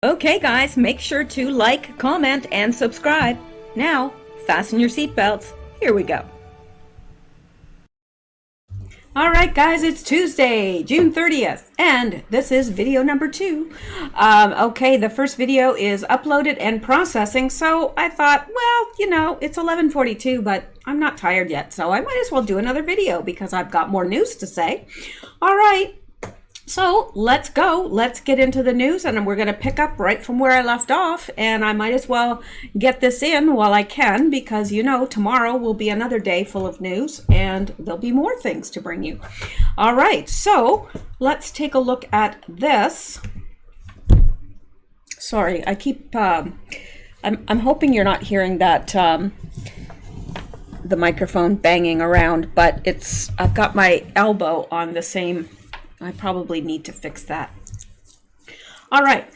Okay guys, make sure to like, comment, and subscribe. Now, fasten your seatbelts. Here we go. Alright guys, it's Tuesday, June 30th, and this is video number 2. Okay, the first video is uploaded and processing, so I thought, well, you know, it's 11:42, but I'm not tired yet, so I might as well do another video because I've got more news to say. Alright. So let's go. Let's get into the news, and we're going to pick up right from where I left off, and I might as well get this in while I can because, you know, tomorrow will be another day full of news and there'll be more things to bring you. All right, so let's take a look at this. Sorry, I keep, I'm hoping you're not hearing that, the microphone banging around, but I've got my elbow on the same. I probably need to fix that. All right.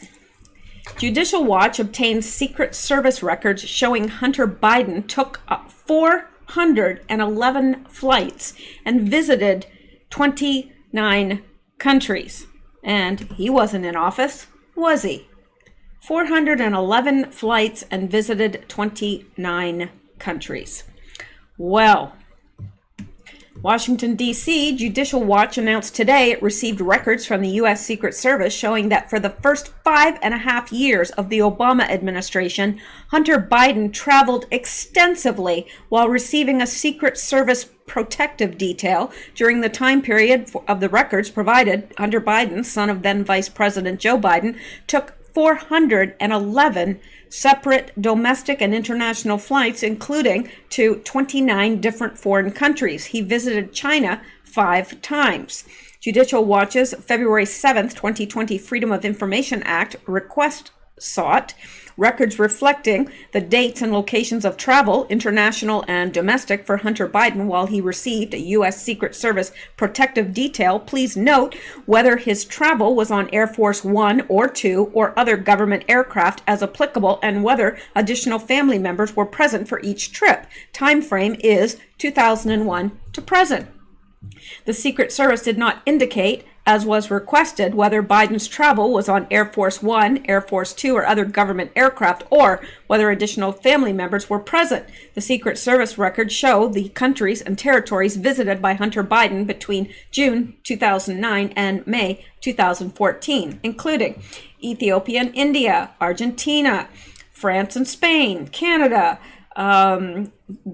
Judicial Watch obtained Secret Service records showing Hunter Biden took 411 flights and visited 29 countries. And he wasn't in office, was he? 411 flights and visited 29 countries. Well, Washington, D.C., Judicial Watch announced today it received records from the U.S. Secret Service showing that for the first 5.5 years of the Obama administration, Hunter Biden traveled extensively while receiving a Secret Service protective detail. During the time period of the records provided, Hunter Biden, son of then Vice President Joe Biden, took 411 separate domestic and international flights, including to 29 different foreign countries. He visited China 5 times. Judicial Watch's February 7th, 2020 Freedom of Information Act request sought records reflecting the dates and locations of travel, international and domestic, for Hunter Biden while he received a U.S. Secret Service protective detail. Please note whether his travel was on Air Force One or Two or other government aircraft as applicable, and whether additional family members were present for each trip. Time frame is 2001 to present. The Secret Service did not indicate, as was requested, whether Biden's travel was on Air Force One, Air Force Two, or other government aircraft, or whether additional family members were present. The Secret Service records show the countries and territories visited by Hunter Biden between June 2009 and May 2014, including Ethiopia and India, Argentina, France and Spain, Canada,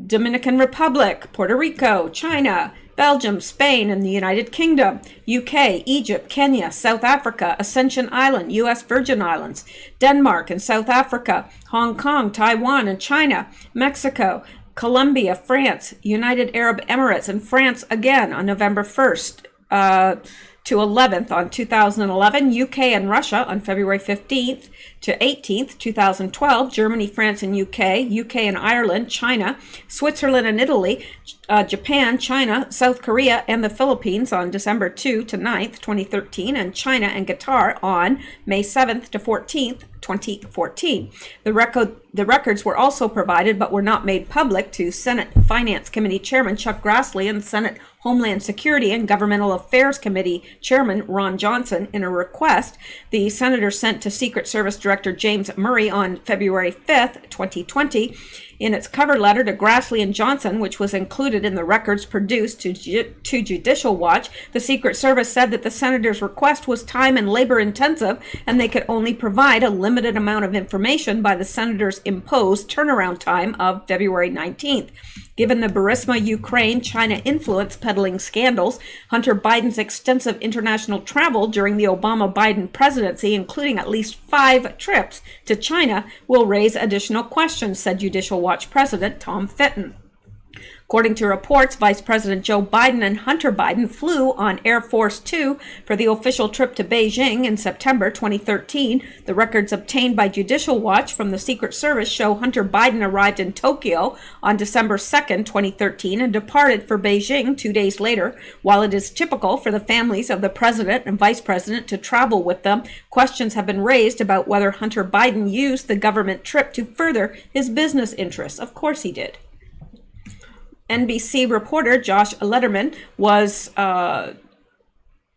Dominican Republic, Puerto Rico, China, Belgium, Spain, and the United Kingdom, UK, Egypt, Kenya, South Africa, Ascension Island, U.S. Virgin Islands, Denmark and South Africa, Hong Kong, Taiwan, and China, Mexico, Colombia, France, United Arab Emirates, and France again on November 1st to 11th on 2011, UK and Russia on February 15th to 18th, 2012, Germany, France, and UK and Ireland, China, Switzerland and Italy, Japan, China, South Korea, and the Philippines on December 2 to 9th, 2013, and China and Qatar on May 7th to 14th, 2014. The records were also provided but were not made public to Senate Finance Committee Chairman Chuck Grassley and Senate Homeland Security and Governmental Affairs Committee Chairman Ron Johnson in a request the senator sent to Secret Service Director James Murray on February 5th, 2020. In its cover letter to Grassley and Johnson, which was included in the records produced to Judicial Watch, the Secret Service said that the senator's request was time and labor intensive, and they could only provide a limited amount of information by the senator's imposed turnaround time of February 19th. Given the Burisma Ukraine China influence peddling scandals, Hunter Biden's extensive international travel during the Obama-Biden presidency, including at least 5 trips to China, will raise additional questions, said Judicial Watch President Tom Fitton. According to reports, Vice President Joe Biden and Hunter Biden flew on Air Force Two for the official trip to Beijing in September 2013. The records obtained by Judicial Watch from the Secret Service show Hunter Biden arrived in Tokyo on December 2nd, 2013, and departed for Beijing 2 days later. While it is typical for the families of the president and vice president to travel with them, questions have been raised about whether Hunter Biden used the government trip to further his business interests. Of course he did. NBC reporter Josh Lederman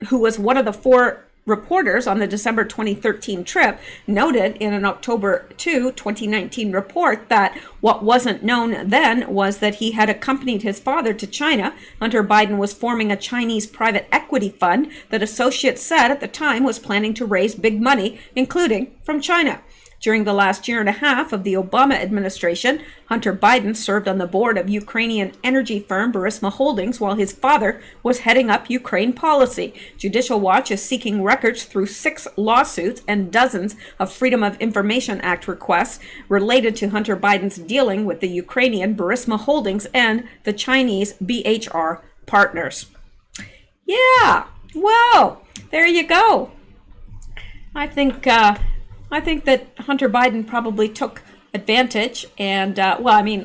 who was one of the 4 Reporters on the December 2013 trip noted in an October 2, 2019 report that what wasn't known then was that he had accompanied his father to China. Hunter Biden was forming a Chinese private equity fund that associates said at the time was planning to raise big money, including from China. During the last year and a half of the Obama administration, Hunter Biden served on the board of Ukrainian energy firm Burisma Holdings while his father was heading up Ukraine policy. Judicial Watch is seeking records through 6 lawsuits and dozens of Freedom of Information Act requests related to Hunter Biden's dealing with the Ukrainian Burisma Holdings and the Chinese BHR partners. Yeah, well, there you go. I think that Hunter Biden probably took advantage and,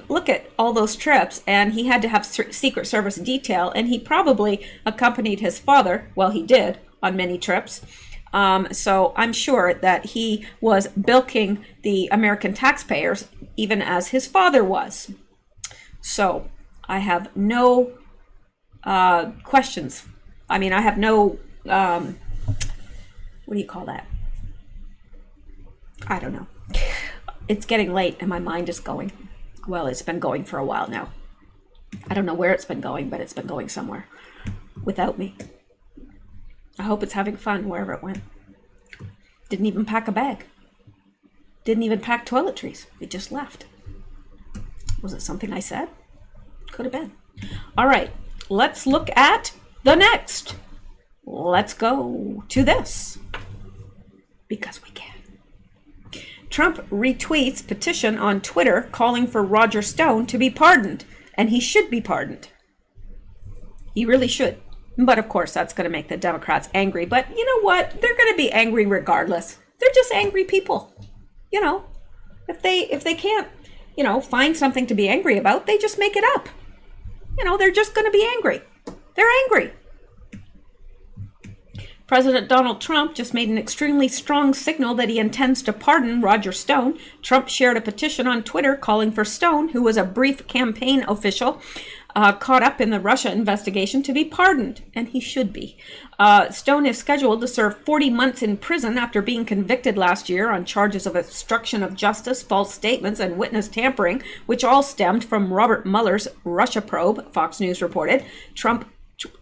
look at all those trips, and he had to have Secret Service detail, and he probably accompanied his father, well, he did, on many trips. So I'm sure that he was bilking the American taxpayers, even as his father was. So I have no questions. I mean, I have no, what do you call that? I don't know. It's getting late and my mind is going. Well, it's been going for a while now. I don't know where it's been going, but it's been going somewhere without me. I hope it's having fun wherever it went. Didn't even pack a bag. Didn't even pack toiletries. It just left. Was it something I said? Could have been. All right, let's look at the next. Let's go to this. Because we can. Trump retweets petition on Twitter calling for Roger Stone to be pardoned, and he should be pardoned. He really should. But of course, that's going to make the Democrats angry. But you know what? They're going to be angry regardless. They're just angry people. You know, if they can't, find something to be angry about, they just make it up. They're just going to be angry. They're angry. President Donald Trump just made an extremely strong signal that he intends to pardon Roger Stone. Trump shared a petition on Twitter calling for Stone, who was a brief campaign official caught up in the Russia investigation, to be pardoned, and he should be. Stone is scheduled to serve 40 months in prison after being convicted last year on charges of obstruction of justice, false statements, and witness tampering, which all stemmed from Robert Mueller's Russia probe, Fox News reported. Trump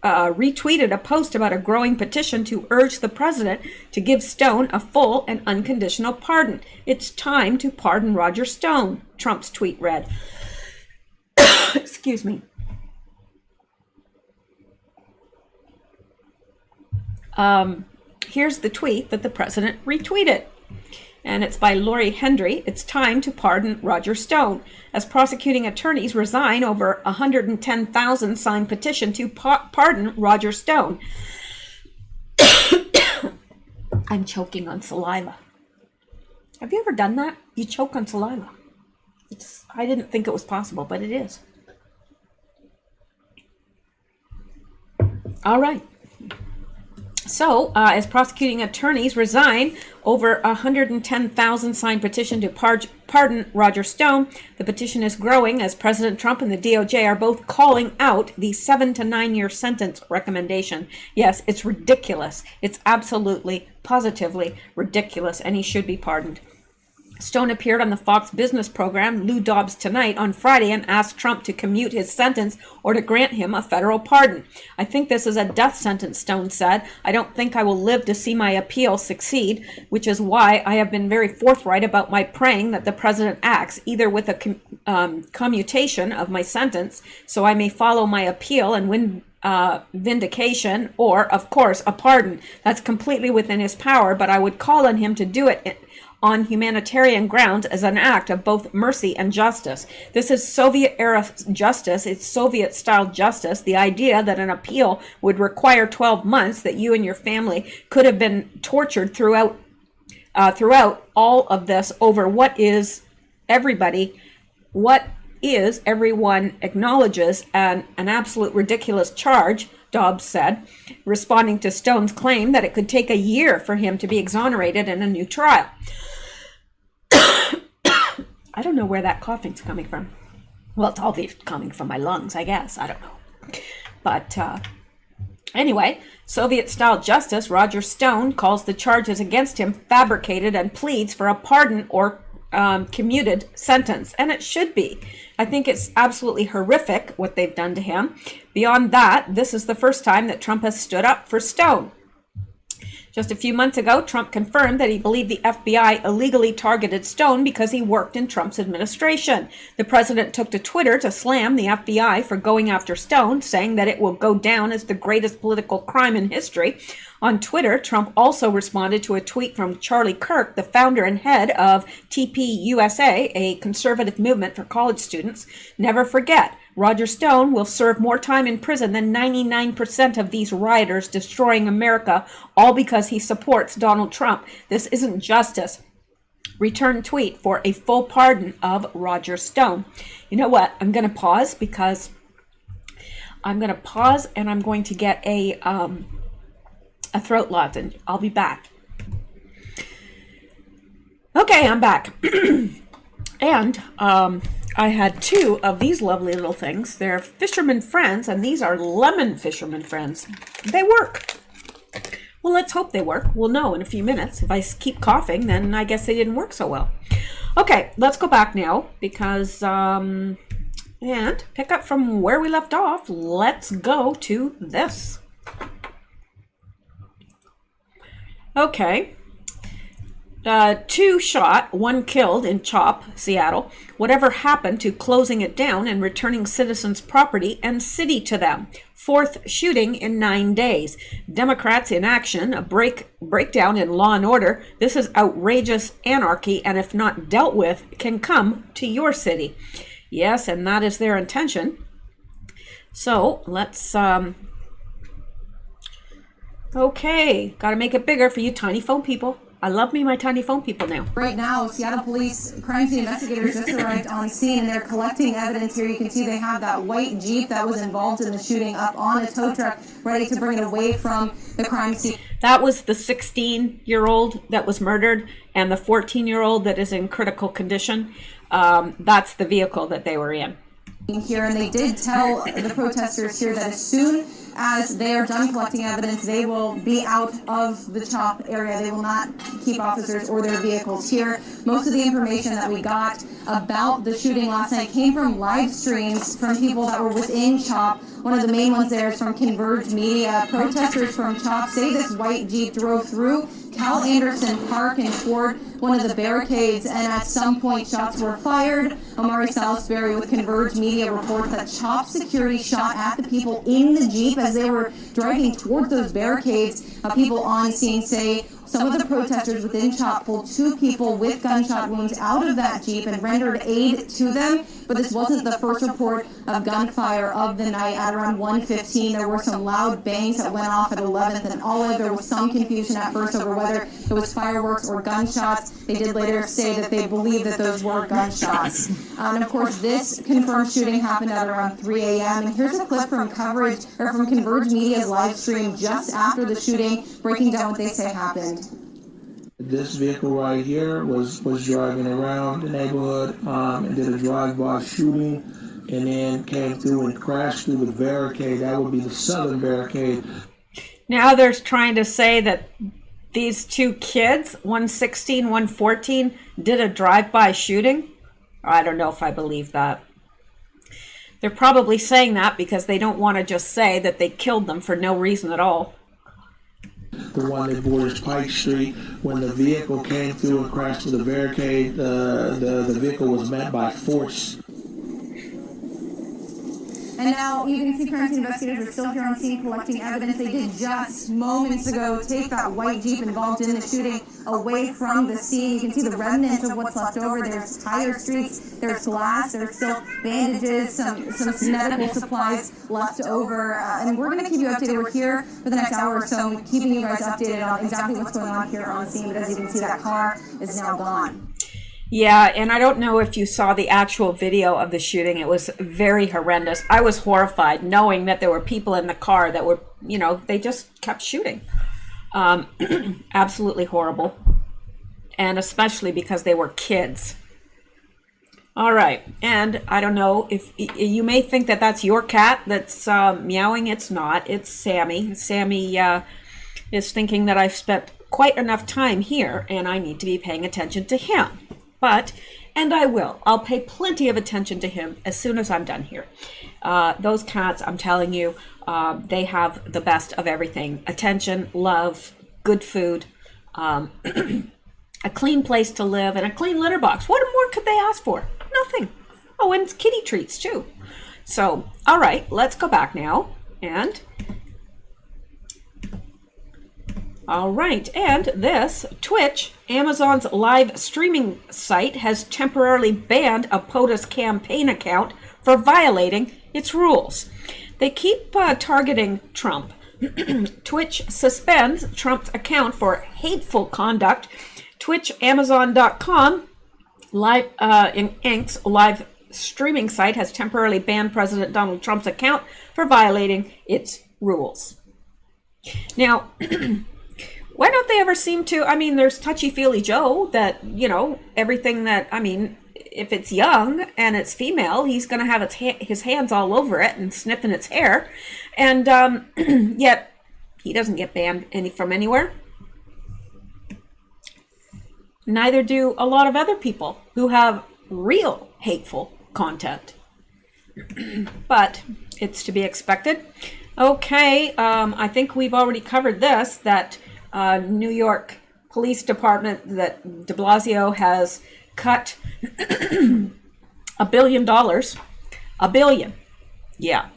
retweeted a post about a growing petition to urge the president to give Stone a full and unconditional pardon. It's time to pardon Roger Stone, Trump's tweet read. Excuse me. Here's the tweet that the president retweeted. And it's by Lori Hendry. It's time to pardon Roger Stone. As prosecuting attorneys resign over 110,000 signed petition to pardon Roger Stone. I'm choking on saliva. Have you ever done that? You choke on saliva. I didn't think it was possible, but it is. All right. So, as prosecuting attorneys resign over 110,000 signed petition to pardon Roger Stone, the petition is growing as President Trump and the DOJ are both calling out the 7 to 9 year sentence recommendation. Yes, it's ridiculous. It's absolutely, positively ridiculous, and he should be pardoned. Stone appeared on the Fox Business program Lou Dobbs Tonight on Friday and asked Trump to commute his sentence or to grant him a federal pardon. I think this is a death sentence, Stone said. I don't think I will live to see my appeal succeed, which is why I have been very forthright about my praying that the president acts either with a commutation of my sentence so I may follow my appeal and win vindication, or, of course, a pardon. That's completely within his power, but I would call on him to do it on humanitarian grounds as an act of both mercy and justice. This is Soviet-era justice. It's Soviet-style justice. The idea that an appeal would require 12 months, that you and your family could have been tortured throughout all of this over what everyone acknowledges an absolute ridiculous charge, Dobbs said, responding to Stone's claim that it could take a year for him to be exonerated in a new trial. I don't know where that coughing's coming from. Well, it's all coming from my lungs, I guess. I don't know. But Anyway, Soviet-style Justice Roger Stone calls the charges against him fabricated and pleads for a pardon or commuted sentence, and it should be. I think it's absolutely horrific what they've done to him. Beyond that, this is the first time that Trump has stood up for Stone. Just a few months ago, Trump confirmed that he believed the FBI illegally targeted Stone because he worked in Trump's administration. The president took to Twitter to slam the FBI for going after Stone, saying that it will go down as the greatest political crime in history. On Twitter, Trump also responded to a tweet from Charlie Kirk, the founder and head of TPUSA, a conservative movement for college students. Never forget, Roger Stone will serve more time in prison than 99% of these rioters destroying America, all because he supports Donald Trump. This isn't justice. Return tweet for a full pardon of Roger Stone. You know what? I'm going to pause because I'm going to pause and I'm going to get a throat lozenge. I'll be back. Okay, I'm back. And I had two of these lovely little things. They're Fisherman Friends, and these are lemon Fisherman Friends. They work. Well, let's hope they work. We'll know in a few minutes. If I keep coughing, then I guess they didn't work so well. Okay, let's go back now because, and pick up from where we left off. Let's go to this. Okay. 2 shot, 1 killed in Chop, Seattle. Whatever happened to closing it down and returning citizens' property and city to them? 4th shooting in 9 days. Democrats in action, a breakdown in law and order. This is outrageous anarchy, and if not dealt with, can come to your city. Yes, and that is their intention. So let's okay, got to make it bigger for you tiny phone people. I love me my tiny phone people now. Right now, Seattle police crime scene investigators just arrived on scene and they're collecting evidence here. You can see they have that white Jeep that was involved in the shooting up on a tow truck, ready to bring it away from the crime scene. That was the 16-year-old that was murdered and the 14-year-old that is in critical condition. That's the vehicle that they were in. Here, and they did tell the protesters here that as soon as they are done collecting evidence, they will be out of the Chop area. They will not keep officers or their vehicles here. Most of the information that we got about the shooting last night came from live streams from people that were within Chop. One of the main ones there is from Converge Media. Protesters from Chop say this white Jeep drove through Cal Anderson Park and toward one of the barricades, and at some point shots were fired. Omari Salisbury with Converge Media reports that Chop security shot at the people in the Jeep as they were driving towards those barricades. People on scene say some of the protesters within Chop pulled 2 people with gunshot wounds out of that Jeep and rendered aid to them. But this wasn't the first report of gunfire of the night. At around 1:15, there were some loud bangs that went off at 11th and Olive. There was some confusion at first over whether it was fireworks or gunshots. They did later say that they believe that those were gunshots. And of course, this confirmed shooting happened at around 3 a.m. And here's a clip from from Converge Media's live stream just after the shooting, breaking down what they say happened. This vehicle right here was driving around the neighborhood and did a drive-by shooting and then came through and crashed through the barricade. That would be the southern barricade. Now they're trying to say that these 2 kids, 116, 114, did a drive-by shooting. I don't know if I believe that. They're probably saying that because they don't want to just say that they killed them for no reason at all. The one that borders Pike Street, when the vehicle came through and crashed through the barricade, the vehicle was met by force. And now you can see crime scene investigators are still here on scene collecting evidence. They did just moments ago take that white Jeep involved in the shooting away from the scene. You can see the remnants of what's left over. There's tire streaks, there's glass, there's still bandages, some medical supplies left over. And we're going to keep you updated. We're here for the next hour or so, keeping you guys updated on exactly what's going on here on scene. But as you can see, that car is now gone. Yeah, and I don't know if you saw the actual video of the shooting. It was very horrendous. I was horrified knowing that there were people in the car that were, they just kept shooting. Absolutely horrible. And especially because they were kids. All right. And I don't know if you may think that that's your cat that's meowing. It's not. It's Sammy. Sammy is thinking that I've spent quite enough time here and I need to be paying attention to him. And I will. I'll pay plenty of attention to him as soon as I'm done here. Those cats, I'm telling you, they have the best of everything. Attention, love, good food, a clean place to live, and a clean litter box. What more could they ask for? Nothing. Oh, and it's kitty treats too. So, all right, let's go back now. And all right, and this Twitch, Amazon's live streaming site, has temporarily banned a POTUS campaign account for violating its rules. They keep targeting Trump. Twitch suspends Trump's account for hateful conduct. Twitch, Amazon.com, Inc.'s live streaming site has temporarily banned President Donald Trump's account for violating its rules. Now, why don't they ever seem to, I mean, there's Touchy-Feely Joe that, you know, everything that, I mean, if it's young and it's female, he's going to have his hands all over it and sniffing its hair. And yet he doesn't get banned from anywhere. Neither do a lot of other people who have real hateful content. But it's to be expected. Okay, I think we've already covered this, that New York Police Department, that de Blasio has cut $1 billion. $1 billion. Yeah.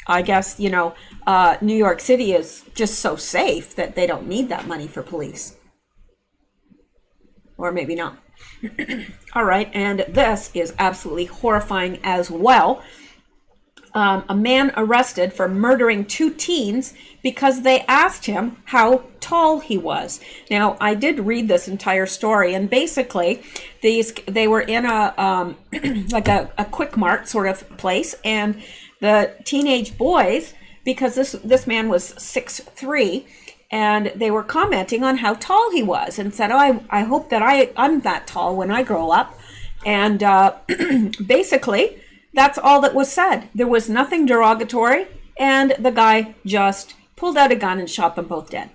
I guess, you know, New York City is just so safe that they don't need that money for police. Or maybe not. All right, and this is absolutely horrifying as well. A man arrested for murdering 2 teens because they asked him how tall he was. Now, I did read this entire story, and basically, they were in a like a Quick Mart sort of place, and the teenage boys, because this man was 6'3", and they were commenting on how tall he was, and said, "Oh, I hope that I'm that tall when I grow up," and basically. That's all that was said. There was nothing derogatory, and the guy just pulled out a gun and shot them both dead.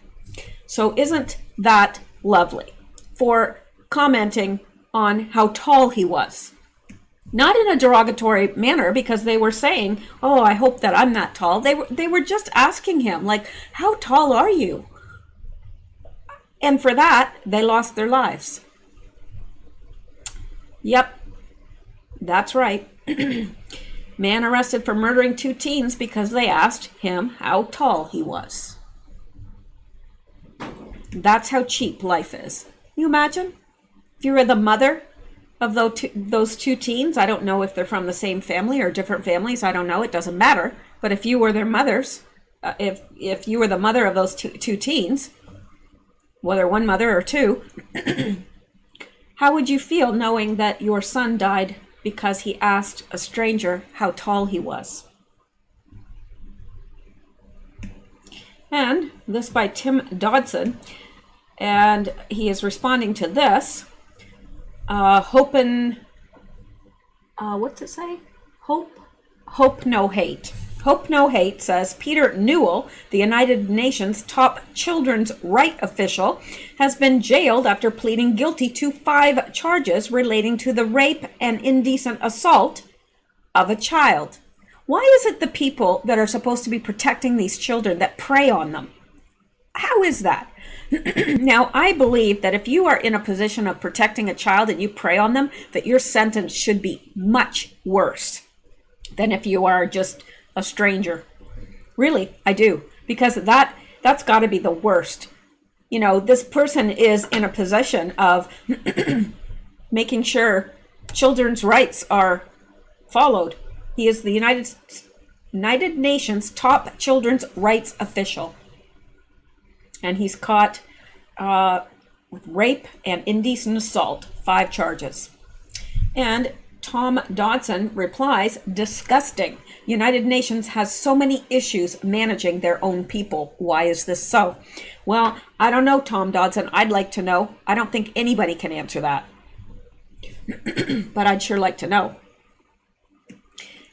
So isn't that lovely? For commenting on how tall he was. Not in a derogatory manner, because they were saying, "Oh, I hope that I'm that tall." They were just asking him, like, "How tall are you?" And for that, they lost their lives. Yep, that's right. Man arrested for murdering 2 teens because they asked him how tall he was. That's how cheap life is. Can you imagine? If you were the mother of those 2 teens, I don't know if they're from the same family or different families, I don't know, it doesn't matter. But if you were their mothers, if you were the mother of those two teens, whether one mother or 2, how would you feel knowing that your son died because he asked a stranger how tall he was? And this by Tim Dodson, and he is responding to this. What's it say? Hope No Hate. Hope No Hate says Peter Newell, the United Nations top children's right official, has been jailed after pleading guilty to 5 charges relating to the rape and indecent assault of a child. Why is it the people that are supposed to be protecting these children that prey on them? How is that? Now, I believe that if you are in a position of protecting a child and you prey on them, that your sentence should be much worse than if you are just a stranger. Really, I do. Because that's got to be the worst. You know, this person is in a position of making sure children's rights are followed. He is the United Nations top children's rights official. And he's caught with rape and indecent assault, 5 charges. And Tom Dodson replies, disgusting. United Nations has so many issues managing their own people. Why is this so? Well, I don't know, Tom Dodson. I'd like to know. I don't think anybody can answer that. but I'd sure like to know.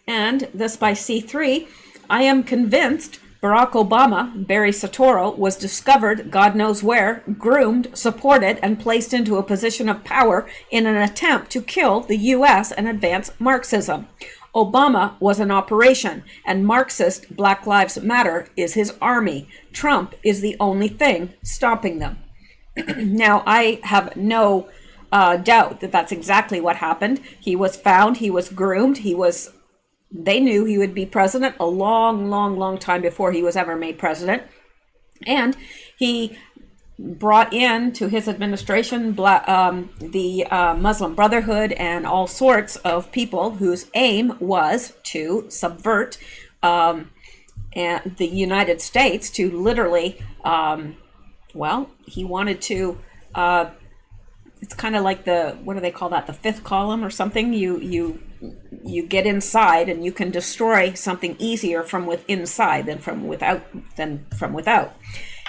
And this by C3, I am convinced Barack Obama, Barry Soetoro, was discovered, God knows where, groomed, supported, and placed into a position of power in an attempt to kill the U.S. and advance Marxism. Obama was an operation, and Marxist Black Lives Matter is his army. Trump is the only thing stopping them. Now, I have no doubt that that's exactly what happened. He was found, he was groomed, they knew he would be president a long, long, long time before he was ever made president. And he brought in to his administration the Muslim Brotherhood and all sorts of people whose aim was to subvert and the United States, to literally, he wanted to, it's kind of like what do they call that? The fifth column or something. You get inside and you can destroy something easier from inside than from without.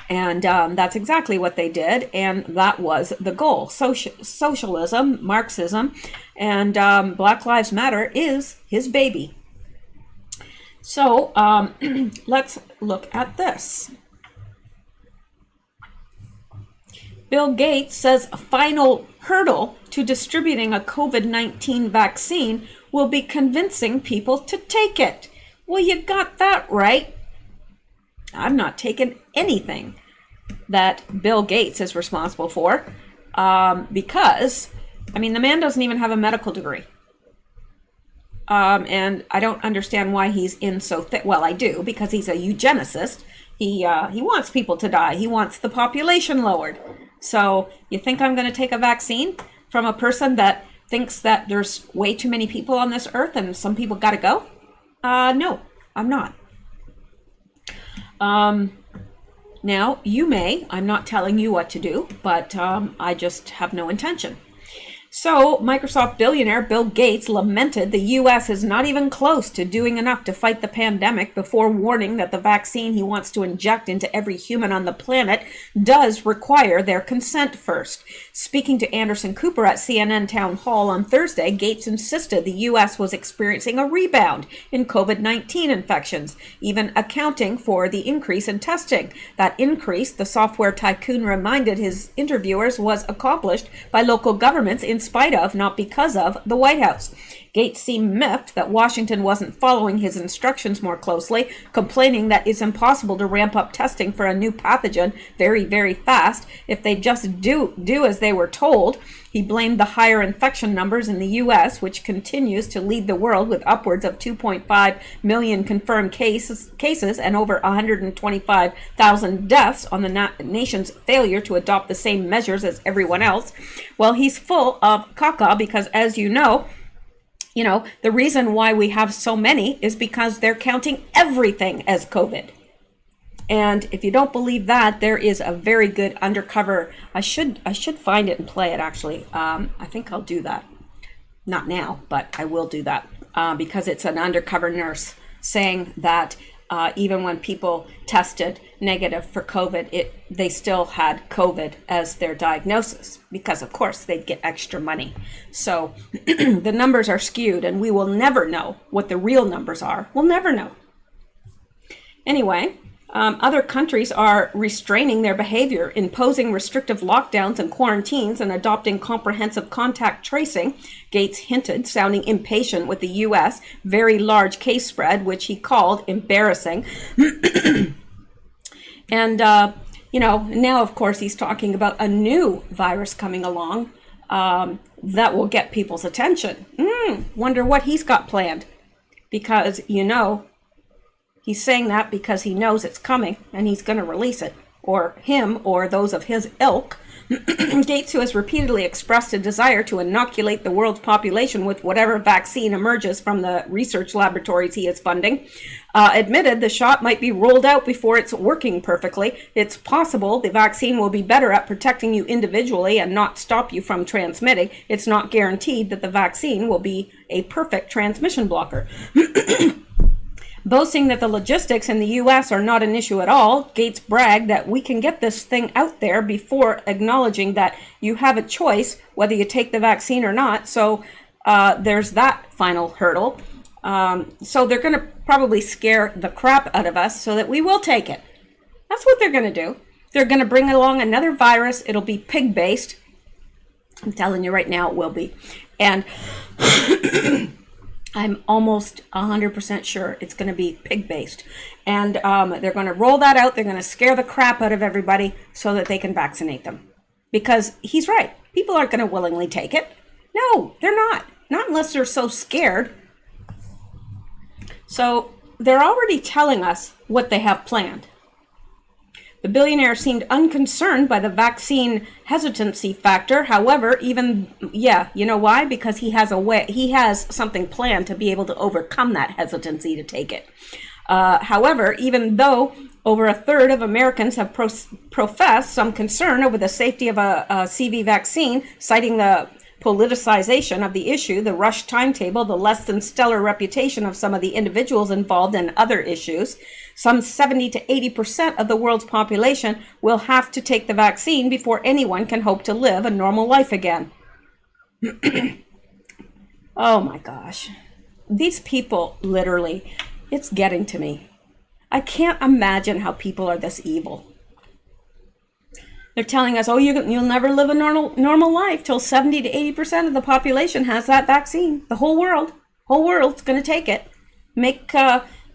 And that's exactly what they did, and that was the goal. Socialism, Marxism, and Black Lives Matter is his baby. So let's look at this. Bill Gates says a final hurdle to distributing a COVID-19 vaccine will be convincing people to take it. Well, you got that right. I've not taken anything that Bill Gates is responsible for because, the man doesn't even have a medical degree. And I don't understand why he's in so thick. Well, I do, because he's a eugenicist. He wants people to die. He wants the population lowered. So you think I'm going to take a vaccine from a person that thinks that there's way too many people on this earth and some people got to go? No, I'm not. Now, you may, I'm not telling you what to do, but I just have no intention. So, Microsoft billionaire Bill Gates lamented the U.S. is not even close to doing enough to fight the pandemic before warning that the vaccine he wants to inject into every human on the planet does require their consent first. Speaking to Anderson Cooper at CNN Town Hall on Thursday, Gates insisted the U.S. was experiencing a rebound in COVID-19 infections, even accounting for the increase in testing. That increase, the software tycoon reminded his interviewers, was accomplished by local governments in spite of, not because of, the White House. Gates seemed miffed that Washington wasn't following his instructions more closely, complaining that it's impossible to ramp up testing for a new pathogen very, very fast if they just do as they were told. He blamed the higher infection numbers in the U.S., which continues to lead the world with upwards of 2.5 million confirmed cases and over 125,000 deaths on the nation's failure to adopt the same measures as everyone else. Well, he's full of caca because, as you know, the reason why we have so many is because they're counting everything as COVID. And if you don't believe that, there is a very good undercover. I should find it and play it, actually. I think I'll do that. Not now, but I will do that because it's an undercover nurse saying that even when people tested negative for COVID, they still had COVID as their diagnosis because, of course, they'd get extra money. So the numbers are skewed, and we will never know what the real numbers are. We'll never know. Anyway. Other countries are restraining their behavior, imposing restrictive lockdowns and quarantines, and adopting comprehensive contact tracing, Gates hinted, sounding impatient with the U.S. very large case spread, which he called embarrassing. And, now, of course, he's talking about a new virus coming along that will get people's attention. Wonder what he's got planned. Because, he's saying that because he knows it's coming and he's going to release it, or him or those of his ilk. Gates, who has repeatedly expressed a desire to inoculate the world's population with whatever vaccine emerges from the research laboratories he is funding, admitted the shot might be rolled out before it's working perfectly. It's possible the vaccine will be better at protecting you individually and not stop you from transmitting. It's not guaranteed that the vaccine will be a perfect transmission blocker. Boasting that the logistics in the U.S. are not an issue at all, Gates bragged that we can get this thing out there before acknowledging that you have a choice whether you take the vaccine or not. So there's that final hurdle. So they're going to probably scare the crap out of us so that we will take it. That's what they're going to do. They're going to bring along another virus. It'll be pig-based. I'm telling you right now, it will be. And I'm almost 100% sure it's going to be pig-based. And they're going to roll that out. They're going to scare the crap out of everybody so that they can vaccinate them. Because he's right. People aren't going to willingly take it. No, they're not. Not unless they're so scared. So they're already telling us what they have planned. The billionaire seemed unconcerned by the vaccine hesitancy factor. However, you know why? Because he has something planned to be able to overcome that hesitancy to take it. However, even though over a third of Americans have professed some concern over the safety of a CV vaccine, citing the politicization of the issue, the rushed timetable, the less than stellar reputation of some of the individuals involved, and other issues, some 70 to 80% of the world's population will have to take the vaccine before anyone can hope to live a normal life again. Oh my gosh. These people, literally, it's getting to me. I can't imagine how people are this evil. They're telling us, oh, you'll never live a normal life till 70 to 80% of the population has that vaccine. The whole world's going to take it. Make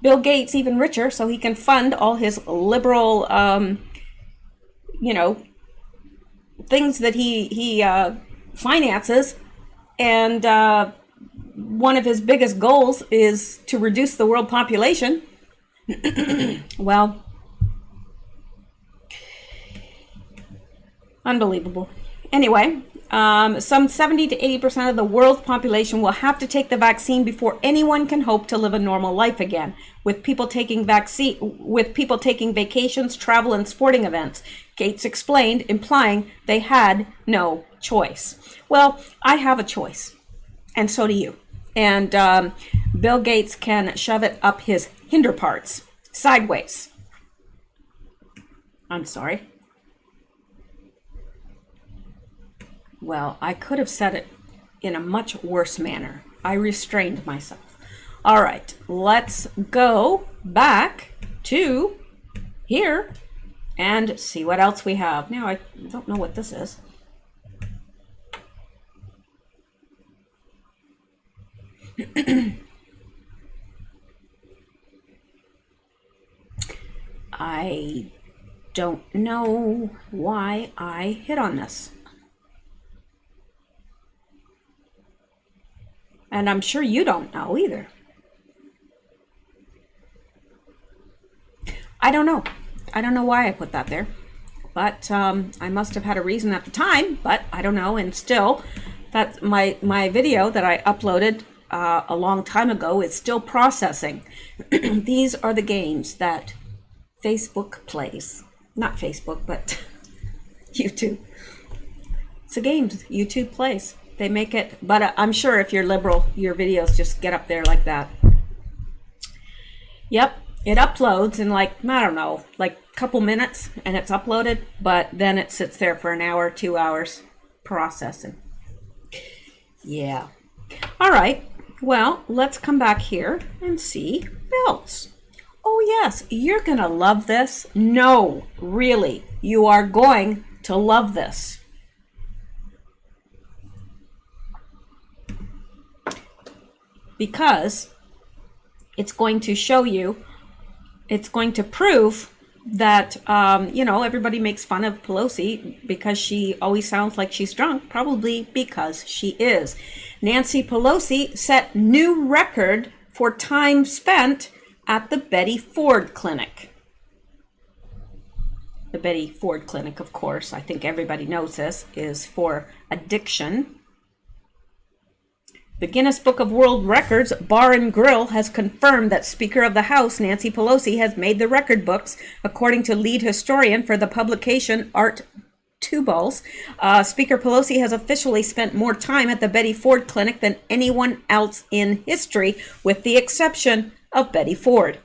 Bill Gates even richer so he can fund all his liberal, things that he finances. And one of his biggest goals is to reduce the world population. Well, unbelievable. Anyway, some 70 to 80% of the world's population will have to take the vaccine before anyone can hope to live a normal life again, with people taking vacations, travel, and sporting events. Gates explained, implying they had no choice. Well, I have a choice, and so do you. And Bill Gates can shove it up his hinder parts, sideways. I'm sorry. Well, I could have said it in a much worse manner. I restrained myself. All right, let's go back to here and see what else we have. Now, I don't know what this is. I don't know why I hit on this. And I'm sure you don't know either. I don't know. I don't know why I put that there. But I must have had a reason at the time, but I don't know. And still, that's my video that I uploaded a long time ago is still processing. These are the games that Facebook plays. Not Facebook, but YouTube. It's the games YouTube plays. They make it, but I'm sure if you're liberal, your videos just get up there like that. Yep, it uploads in like, I don't know, like a couple minutes and it's uploaded, but then it sits there for an hour, 2 hours processing. Yeah. All right, well, let's come back here and see belts. Oh yes, you're gonna love this. No, really, you are going to love this. Because it's going to show you, it's going to prove that, everybody makes fun of Pelosi because she always sounds like she's drunk, probably because she is. Nancy Pelosi set new record for time spent at the Betty Ford Clinic. The Betty Ford Clinic, of course, I think everybody knows this, is for addiction. The Guinness Book of World Records Bar and Grill has confirmed that Speaker of the House Nancy Pelosi has made the record books, according to lead historian for the publication Art Tuballs. Speaker Pelosi has officially spent more time at the Betty Ford Clinic than anyone else in history, with the exception of Betty Ford.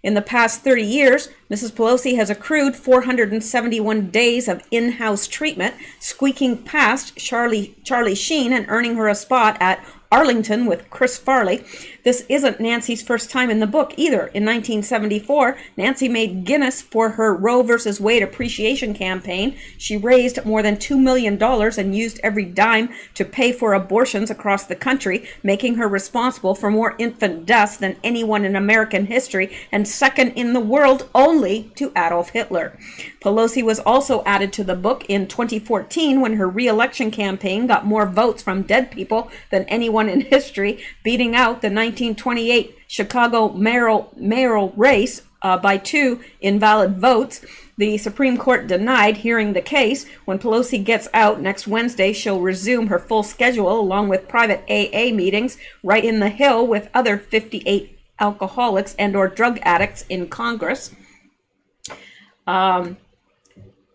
In the past 30 years, Mrs. Pelosi has accrued 471 days of in-house treatment, squeaking past Charlie Sheen and earning her a spot at Arlington with Chris Farley. This isn't Nancy's first time in the book either. In 1974, Nancy made Guinness for her Roe versus Wade appreciation campaign. She raised more than $2 million and used every dime to pay for abortions across the country, making her responsible for more infant deaths than anyone in American history and second in the world only to Adolf Hitler. Pelosi was also added to the book in 2014 when her re-election campaign got more votes from dead people than anyone in history, beating out the 1928 Chicago mayoral race by 2 invalid votes. The Supreme Court denied hearing the case. When Pelosi gets out next Wednesday, she'll resume her full schedule along with private AA meetings right in the Hill with other 58 alcoholics and or drug addicts in Congress.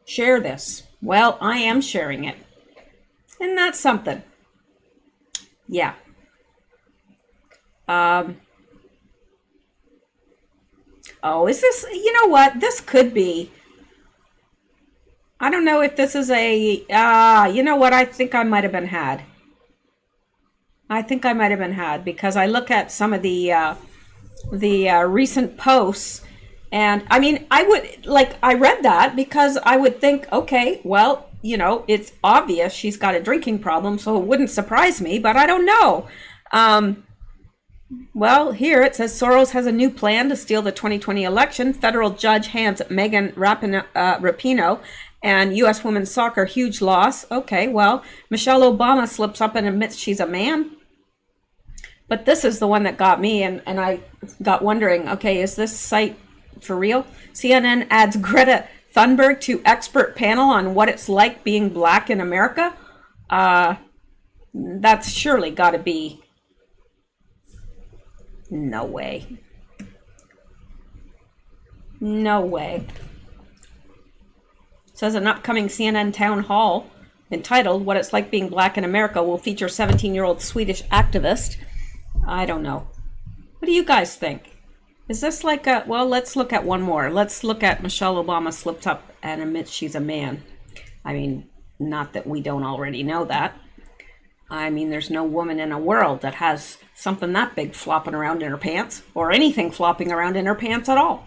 Share this. Well, I am sharing it. And that's something. Yeah. Oh, is this, you know what? This could be, I don't know if this is a, you know what? I think I might have been had. Because I look at some of the recent posts, and I mean, I read that because I would think, okay, well, you know, it's obvious she's got a drinking problem, so it wouldn't surprise me, but I don't know. Well, here it says Soros has a new plan to steal the 2020 election. Federal judge hands Megan Rapinoe and U.S. women's soccer huge loss. Okay, well, Michelle Obama slips up and admits she's a man. But this is the one that got me, and I got wondering, okay, is this site for real? CNN adds Greta Thunberg to expert panel on what it's like being black in America. That's surely got to be. No way. No way. It says an upcoming CNN town hall entitled What It's Like Being Black in America will feature 17-year-old Swedish activist. I don't know. What do you guys think? Is this like a, well, let's look at one more. Let's look at Michelle Obama slipped up and admits she's a man. I mean, not that we don't already know that. I mean, there's no woman in the world that has something that big flopping around in her pants, or anything flopping around in her pants at all.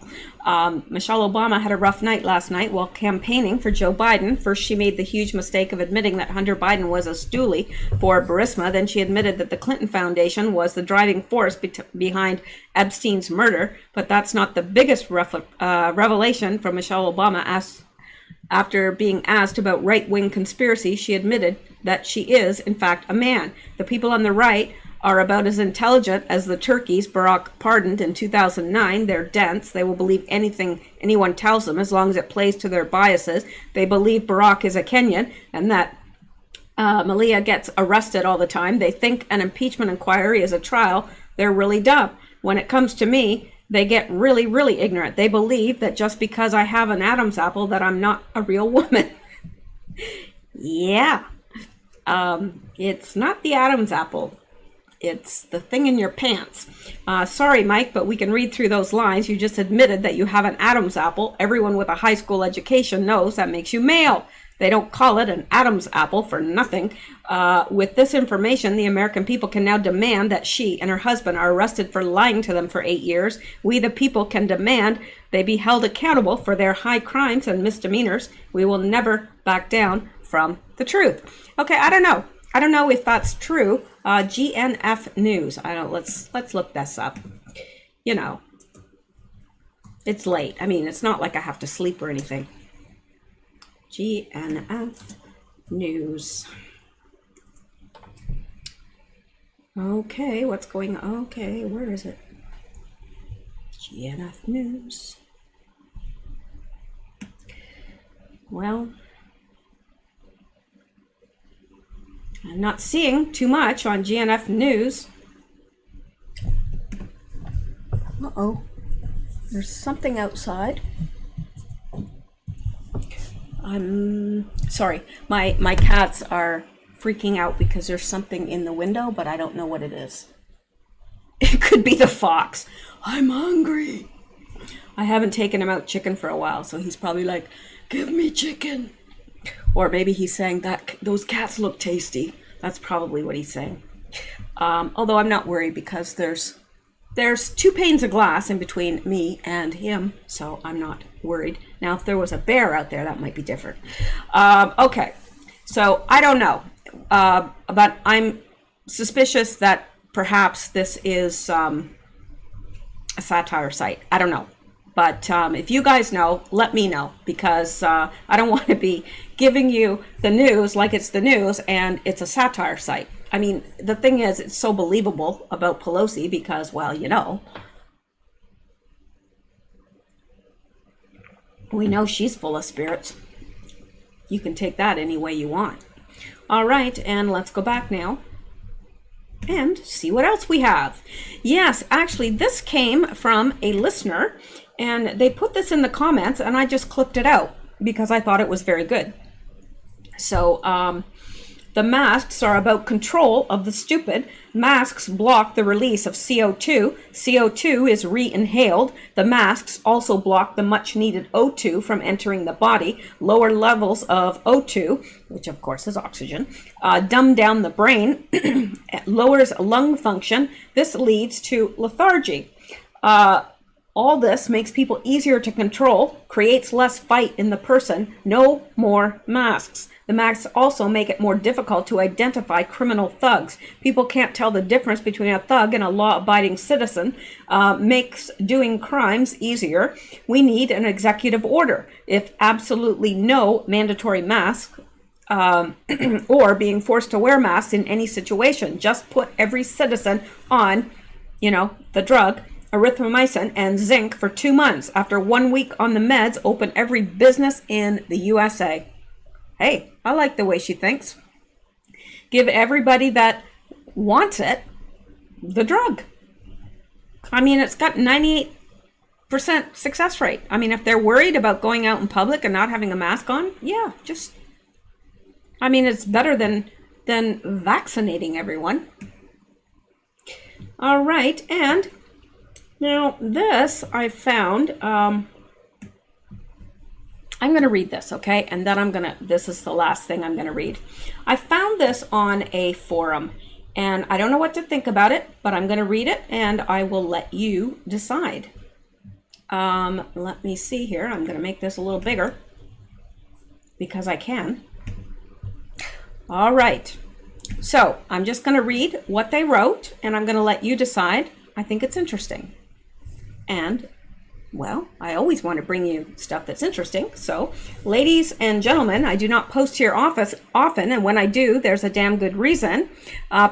Michelle Obama had a rough night last night while campaigning for Joe Biden. First, she made the huge mistake of admitting that Hunter Biden was a stoolie for Burisma. Then she admitted that the Clinton Foundation was the driving force behind Epstein's murder. But that's not the biggest revelation from Michelle Obama. After being asked about right-wing conspiracy, she admitted that she is, in fact, a man. The people on the right are about as intelligent as the turkeys Barack pardoned in 2009. They're dense. They will believe anything anyone tells them as long as it plays to their biases. They believe Barack is a Kenyan and that Malia gets arrested all the time. They think an impeachment inquiry is a trial. They're really dumb. When it comes to me, they get really, really ignorant. They believe that just because I have an Adam's apple that I'm not a real woman. Yeah. It's not the Adam's apple. It's the thing in your pants. Sorry, Mike, but we can read through those lines. You just admitted that you have an Adam's apple. Everyone with a high school education knows that makes you male. They don't call it an Adam's apple for nothing. With this information, the American people can now demand that she and her husband are arrested for lying to them for 8 years. We, the people, can demand they be held accountable for their high crimes and misdemeanors. We will never back down from the truth. Okay, I don't know. I don't know if that's true. GNF News. I don't. Let's look this up. You know, it's late. I mean, it's not like I have to sleep or anything. GNF News. Okay, what's going on? Okay, where is it? GNF News. Well, I'm not seeing too much on GNF News. Uh-oh. There's something outside. I'm sorry. My cats are freaking out because there's something in the window, but I don't know what it is. It could be the fox. I'm hungry. I haven't taken him out chicken for a while, so he's probably like, give me chicken. Or maybe he's saying that those cats look tasty. That's probably what he's saying. Although I'm not worried because there's 2 panes of glass in between me and him, so I'm not worried. Now, if there was a bear out there, that might be different. Okay, so I don't know, but I'm suspicious that perhaps this is a satire site. I don't know. But if you guys know, let me know, because I don't want to be giving you the news like it's the news and it's a satire site. I mean, the thing is, it's so believable about Pelosi because, well, you know, we know she's full of spirits. You can take that any way you want. All right, and let's go back now and see what else we have. Yes, actually, this came from a listener, and they put this in the comments, and I just clipped it out because I thought it was very good. So, the masks are about control of the stupid. Masks block the release of CO2. CO2 is re-inhaled. The masks also block the much-needed O2 from entering the body. Lower levels of O2, which of course is oxygen, dumb down the brain, lowers lung function. This leads to lethargy. All this makes people easier to control, creates less fight in the person. No more masks. The masks also make it more difficult to identify criminal thugs. People can't tell the difference between a thug and a law-abiding citizen. Makes doing crimes easier. We need an executive order. If absolutely no mandatory mask, or being forced to wear masks in any situation, just put every citizen on, the drug, erythromycin and zinc for 2 months. After 1 week on the meds, open every business in the USA. Hey, I like the way she thinks. Give everybody that wants it the drug. I mean, it's got 98% success rate. I mean, if they're worried about going out in public and not having a mask on, yeah, it's better than vaccinating everyone. All right, and now this I found, I'm going to read this, okay? And then this is the last thing I'm going to read. I found this on a forum, and I don't know what to think about it, but I'm going to read it, and I will let you decide. Let me see here. I'm going to make this a little bigger, because I can. All right. So, I'm just going to read what they wrote, and I'm going to let you decide. I think it's interesting. And well, I always want to bring you stuff that's interesting. So, ladies and gentlemen, I do not post here often, and when I do, there's a damn good reason.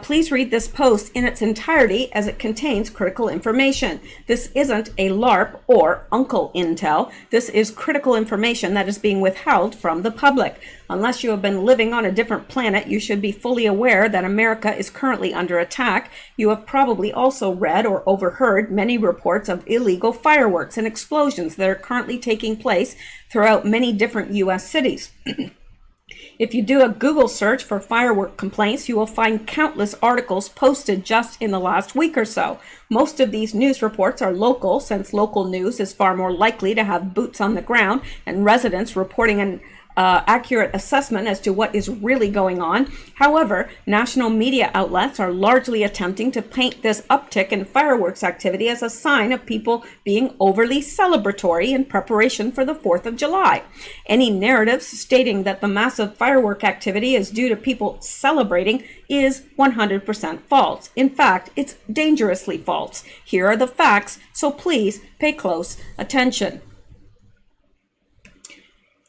Please read this post in its entirety as it contains critical information. This isn't a LARP or Uncle Intel. This is critical information that is being withheld from the public. Unless you have been living on a different planet, you should be fully aware that America is currently under attack. You have probably also read or overheard many reports of illegal fireworks and explosions that are currently taking place throughout many different U.S. cities. If you do a Google search for firework complaints, you will find countless articles posted just in the last week or so. Most of these news reports are local, since local news is far more likely to have boots on the ground and residents reporting an accurate assessment as to what is really going on. However, national media outlets are largely attempting to paint this uptick in fireworks activity as a sign of people being overly celebratory in preparation for the 4th of July. Any narratives stating that the massive firework activity is due to people celebrating is 100% false. In fact, it's dangerously false. Here are the facts, so please pay close attention.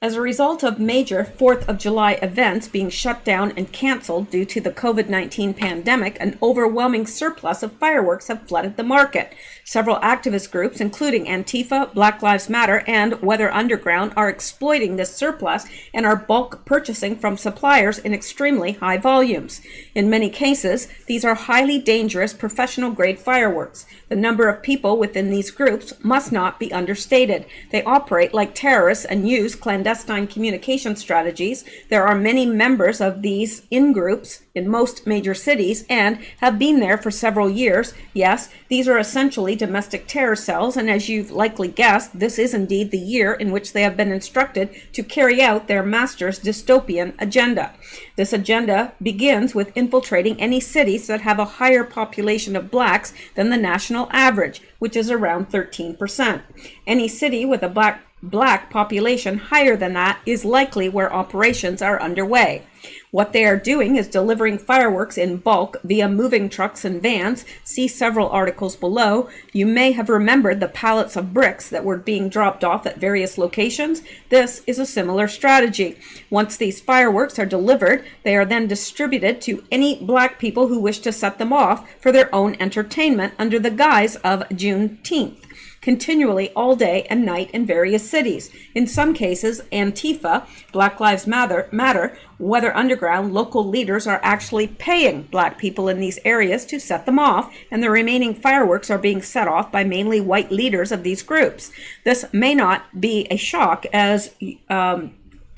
As a result of major 4th of July events being shut down and canceled due to the COVID-19 pandemic, an overwhelming surplus of fireworks have flooded the market. Several activist groups, including Antifa, Black Lives Matter, and Weather Underground, are exploiting this surplus and are bulk purchasing from suppliers in extremely high volumes. In many cases, these are highly dangerous professional-grade fireworks. The number of people within these groups must not be understated. They operate like terrorists and use clandestine clandestine communication strategies. There are many members of these in-groups in most major cities and have been there for several years. Yes, these are essentially domestic terror cells, and as you've likely guessed, this is indeed the year in which they have been instructed to carry out their master's dystopian agenda. This agenda begins with infiltrating any cities that have a higher population of blacks than the national average, which is around 13%. Any city with a black population higher than that is likely where operations are underway. What they are doing is delivering fireworks in bulk via moving trucks and vans. See several articles below. You may have remembered the pallets of bricks that were being dropped off at various locations. This is a similar strategy. Once these fireworks are delivered, they are then distributed to any black people who wish to set them off for their own entertainment under the guise of Juneteenth, continually all day and night in various cities. In some cases, Antifa, Black Lives Matter, Weather Underground, local leaders are actually paying black people in these areas to set them off, and the remaining fireworks are being set off by mainly white leaders of these groups. This may not be a shock, as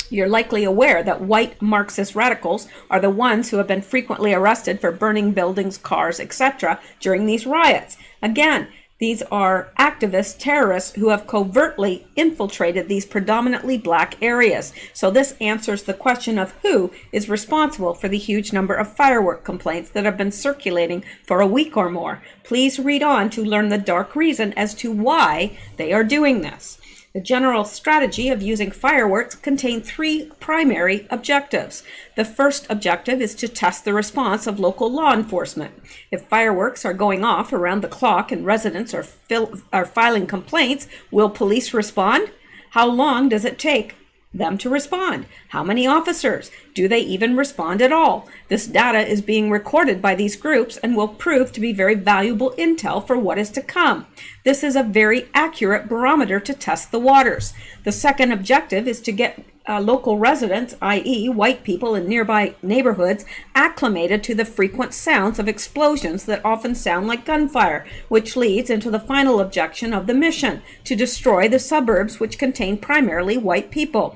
you're likely aware that white Marxist radicals are the ones who have been frequently arrested for burning buildings, cars, etc. during these riots. Again, these are activist terrorists who have covertly infiltrated these predominantly black areas. So this answers the question of who is responsible for the huge number of firework complaints that have been circulating for a week or more. Please read on to learn the dark reason as to why they are doing this. The general strategy of using fireworks contains three primary objectives. The first objective is to test the response of local law enforcement. If fireworks are going off around the clock and residents are filing complaints, will police respond? How long does it take them to respond? How many officers? Do they even respond at all? This data is being recorded by these groups and will prove to be very valuable intel for what is to come. This is a very accurate barometer to test the waters. The second objective is to get local residents, i.e. white people in nearby neighborhoods, acclimated to the frequent sounds of explosions that often sound like gunfire, which leads into the final objection of the mission, to destroy the suburbs which contain primarily white people.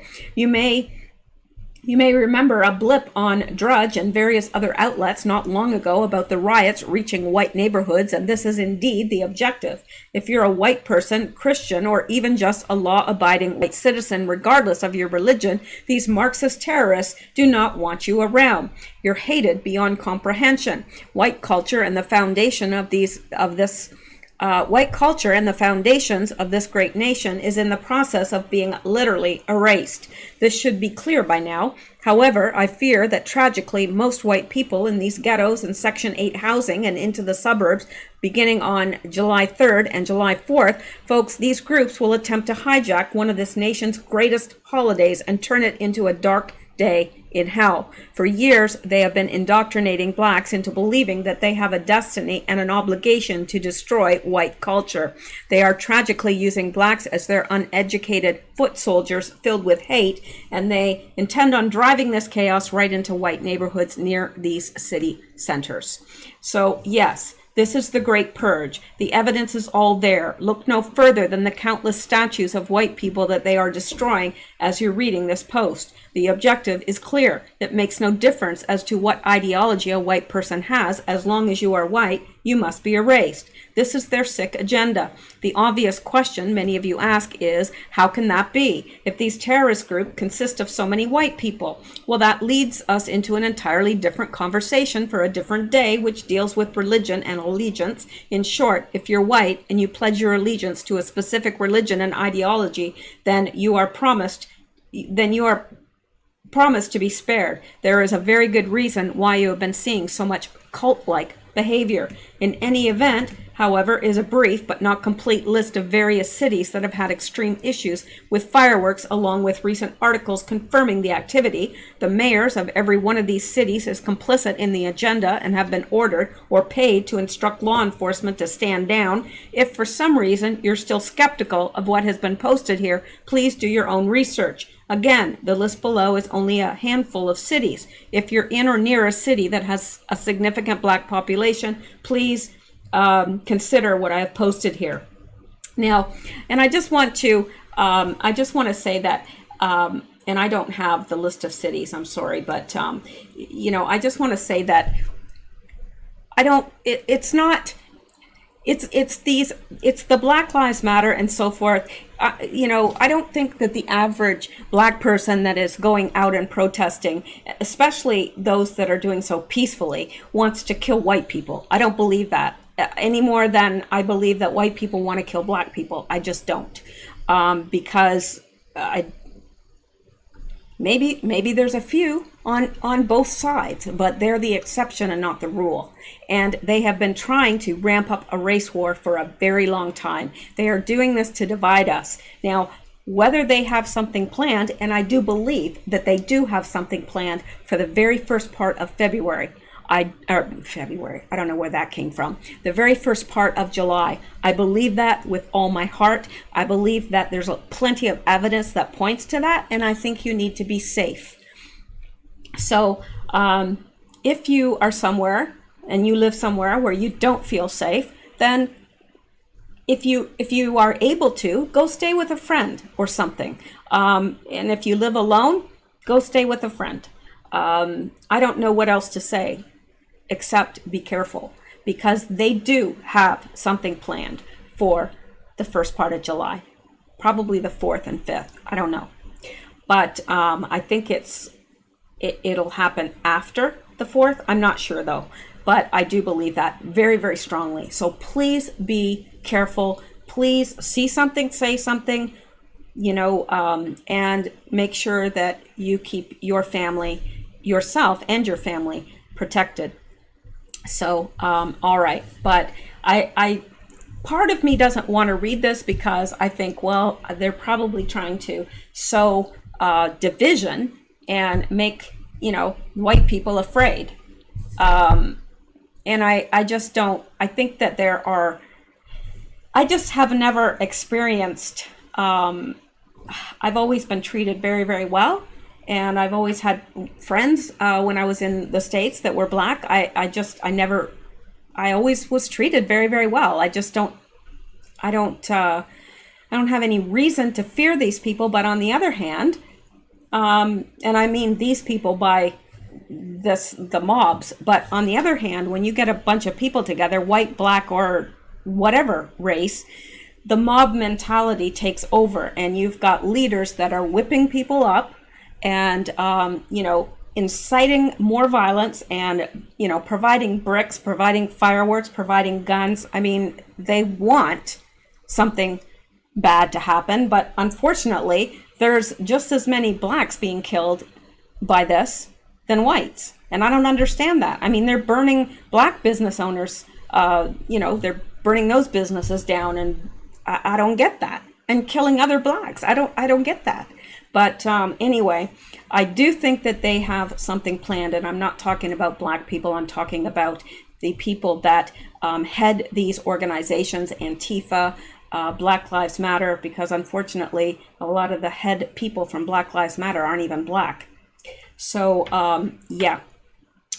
You may remember a blip on Drudge and various other outlets not long ago about the riots reaching white neighborhoods, and this is indeed the objective. If you're a white person, Christian, or even just a law-abiding white citizen, regardless of your religion, these Marxist terrorists do not want you around. You're hated beyond comprehension. White culture and the foundation of white culture and the foundations of this great nation is in the process of being literally erased. This should be clear by now. However, I fear that tragically most white people in these ghettos and Section 8 housing and into the suburbs beginning on July 3rd and July 4th, folks, these groups will attempt to hijack one of this nation's greatest holidays and turn it into a dark day in hell. For years, they have been indoctrinating blacks into believing that they have a destiny and an obligation to destroy white culture. They are tragically using blacks as their uneducated foot soldiers filled with hate, and they intend on driving this chaos right into white neighborhoods near these city centers. So yes, this is the Great Purge. The evidence is all there. Look no further than the countless statues of white people that they are destroying as you're reading this post. The objective is clear. It makes no difference as to what ideology a white person has. As long as you are white, you must be erased. This is their sick agenda. The obvious question many of you ask is, how can that be if these terrorist groups consist of so many white people? Well, that leads us into an entirely different conversation for a different day, which deals with religion and allegiance. In short, if you're white and you pledge your allegiance to a specific religion and ideology, then you are promised to be spared. There is a very good reason why you have been seeing so much cult-like behavior. In any event, however, is a brief but not complete list of various cities that have had extreme issues with fireworks, along with recent articles confirming the activity. The mayors of every one of these cities is complicit in the agenda and have been ordered or paid to instruct law enforcement to stand down. If for some reason you're still skeptical of what has been posted here, please do your own research. Again, the list below is only a handful of cities. If you're in or near a city that has a significant black population, please consider what I have posted here. Now, and I just want to say that And I don't have the list of cities, I'm sorry, but, you know, I just want to say that it's the Black Lives Matter and so forth. You know, I don't think that the average Black person that is going out and protesting, especially those that are doing so peacefully, wants to kill white people. I don't believe that any more than I believe that white people want to kill Black people. I just don't, because maybe there's a few on both sides, but they're the exception and not the rule. And they have been trying to ramp up a race war for a very long time. They are doing this to divide us. Now, whether they have something planned, and I do believe that they do have something planned for the very first part of February, February, I don't know where that came from. The very first part of July. I believe that with all my heart. I believe that there's plenty of evidence that points to that, and I think you need to be safe. So if you are somewhere and you live somewhere where you don't feel safe, then if you are able to, go stay with a friend or something. And if you live alone, go stay with a friend. I don't know what else to say except be careful, because they do have something planned for the first part of July, probably the 4th and 5th. I don't know, but I think it'll happen after the 4th. I'm not sure though, but I do believe that very, very strongly. So please be careful. Please see something, say something, you know, and make sure that you keep your family, yourself and your family protected. So, all right. But I part of me doesn't want to read this because I think, well, they're probably trying to sow division and make, you know, white people afraid. And I just don't, I think that I just have never experienced, I've always been treated very, very well. And I've always had friends when I was in the States that were Black. I always was treated very, very well. I don't have any reason to fear these people. But on the other hand, and I mean these people by the mobs, but on the other hand, when you get a bunch of people together, white, Black, or whatever race, the mob mentality takes over, and you've got leaders that are whipping people up and, you know, inciting more violence and, you know, providing bricks, providing fireworks, providing guns. I mean, they want something bad to happen, but unfortunately, there's just as many Blacks being killed by this than whites. And I don't understand that. I mean, they're burning Black business owners, you know, they're burning those businesses down, and I don't get that. And killing other Blacks. I don't get that. But anyway, I do think that they have something planned, and I'm not talking about Black people. I'm talking about the people that head these organizations, Antifa, Black Lives Matter, because unfortunately, a lot of the head people from Black Lives Matter aren't even Black. So yeah.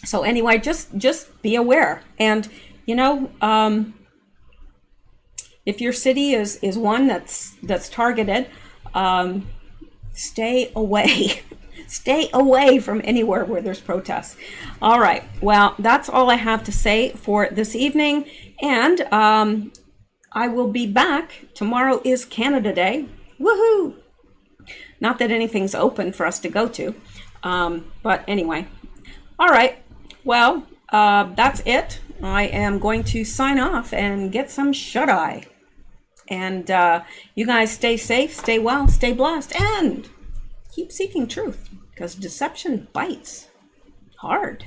So anyway, just be aware, and you know, if your city is one that's targeted, stay away. Stay away from anywhere where there's protests. All right. Well, that's all I have to say for this evening. And I will be back. Tomorrow is Canada Day. Woohoo! Not that anything's open for us to go to. But anyway. All right. Well, that's it. I am going to sign off and get some shut-eye. And you guys stay safe, stay well, stay blessed, and keep seeking truth, because deception bites hard.